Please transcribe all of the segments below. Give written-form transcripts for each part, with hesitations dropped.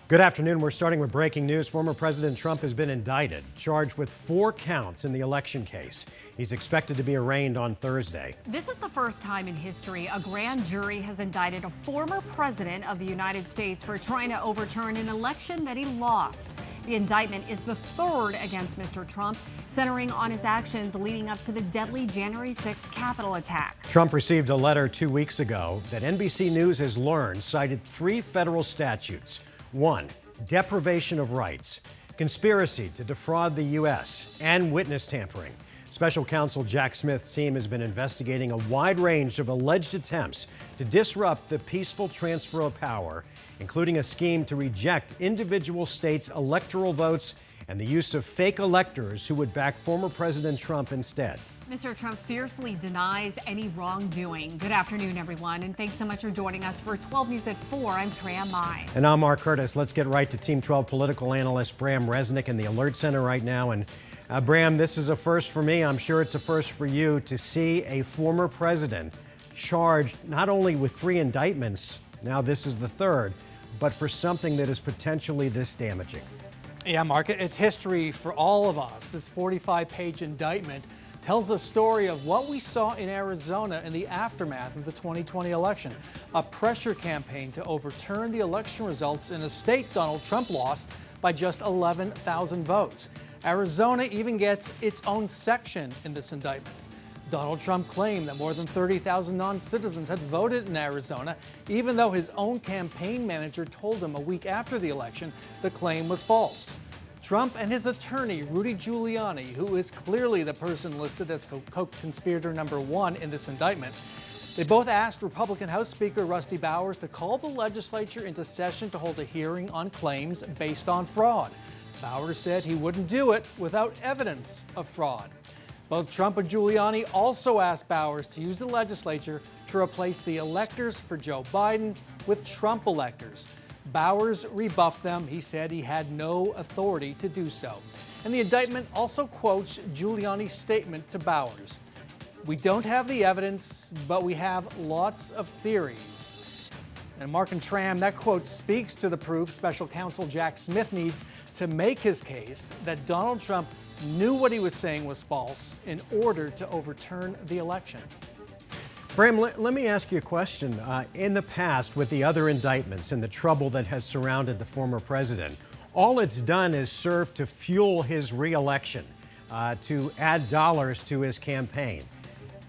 Good afternoon. We're starting with breaking news. Former President Trump has been indicted, charged with 4 counts in the election case. He's expected to be arraigned on Thursday. This is the first time in history a grand jury has indicted a former president of the United States for trying to overturn an election that he lost. The indictment is the third against Mr. Trump, centering on his actions leading up to the deadly January 6th Capitol attack. Trump received a letter 2 weeks ago that NBC News has learned cited 3 federal statutes. 1, deprivation of rights, conspiracy to defraud the U.S., and witness tampering. Special counsel Jack Smith's team has been investigating a wide range of alleged attempts to disrupt the peaceful transfer of power, including a scheme to reject individual states' electoral votes and the use of fake electors who would back former President Trump instead. Mr. Trump fiercely denies any wrongdoing. Good afternoon, everyone, and thanks so much for joining us for 12 News at 4. I'm Treya Mai. And I'm Mark Curtis. Let's get right to Team 12 political analyst Bram Resnick in the Alert Center right now. And Bram, this is a first for me. I'm sure it's a first for you to see a former president charged not only with 3 indictments, now this is the 3rd, but for something that is potentially this damaging. Yeah, Mark, it's history for all of us. This 45-page indictment tells the story of what we saw in Arizona in the aftermath of the 2020 election, a pressure campaign to overturn the election results in a state Donald Trump lost by just 11,000 votes. Arizona even gets its own section in this indictment. Donald Trump claimed that more than 30,000 non-citizens had voted in Arizona, even though his own campaign manager told him a week after the election the claim was false. Trump and his attorney, Rudy Giuliani, who is clearly the person listed as co-conspirator number 1 in this indictment, they both asked Republican House Speaker Rusty Bowers to call the legislature into session to hold a hearing on claims based on fraud. Bowers said he wouldn't do it without evidence of fraud. Both Trump and Giuliani also asked Bowers to use the legislature to replace the electors for Joe Biden with Trump electors. Bowers rebuffed them. He said he had no authority to do so. And the indictment also quotes Giuliani's statement to Bowers. "We don't have the evidence, but we have lots of theories." And Mark and Tram, that quote speaks to the proof special counsel Jack Smith needs to make his case that Donald Trump knew what he was saying was false in order to overturn the election. Bram, let me ask you a question. In the past, with the other indictments and the trouble that has surrounded the former president, all it's done is serve to fuel his reelection, to add dollars to his campaign.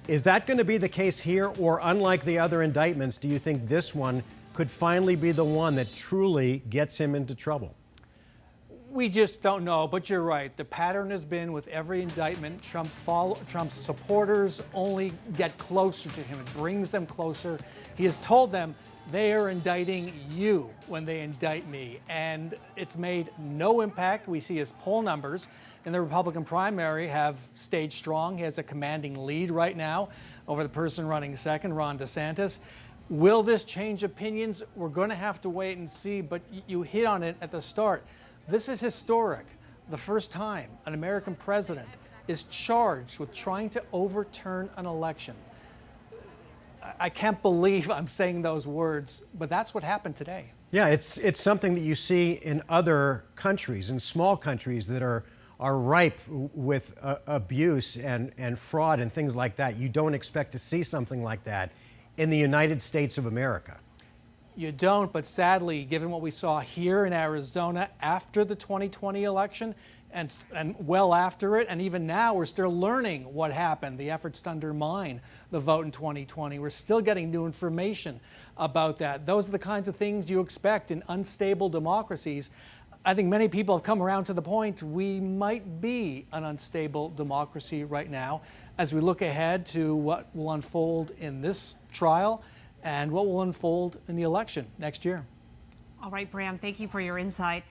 Is that going to be the case here, or unlike the other indictments, do you think this one could finally be the one that truly gets him into trouble? We just don't know, but you're right. The pattern has been with every indictment, Trump's supporters only get closer to him. It brings them closer. He has told them they are indicting you when they indict me, and it's made no impact. We see his poll numbers in the Republican primary have stayed strong. He has a commanding lead right now over the person running second, Ron DeSantis. Will this change opinions? We're going to have to wait and see, but you hit on it at the start. This is historic. The first time an American president is charged with trying to overturn an election. I can't believe I'm saying those words, but that's what happened today. Yeah, it's something that you see in other countries, in small countries that are ripe with abuse and fraud and things like that. You don't expect to see something like that in the United States of America. You don't, but sadly, given what we saw here in Arizona after the 2020 election and well after it, and even now we're still learning what happened, the efforts to undermine the vote in 2020. We're still getting new information about that. Those are the kinds of things you expect in unstable democracies. I think many people have come around to the point we might be an unstable democracy right now as we look ahead to what will unfold in this trial and what will unfold in the election next year. All right, Bram, thank you for your insight.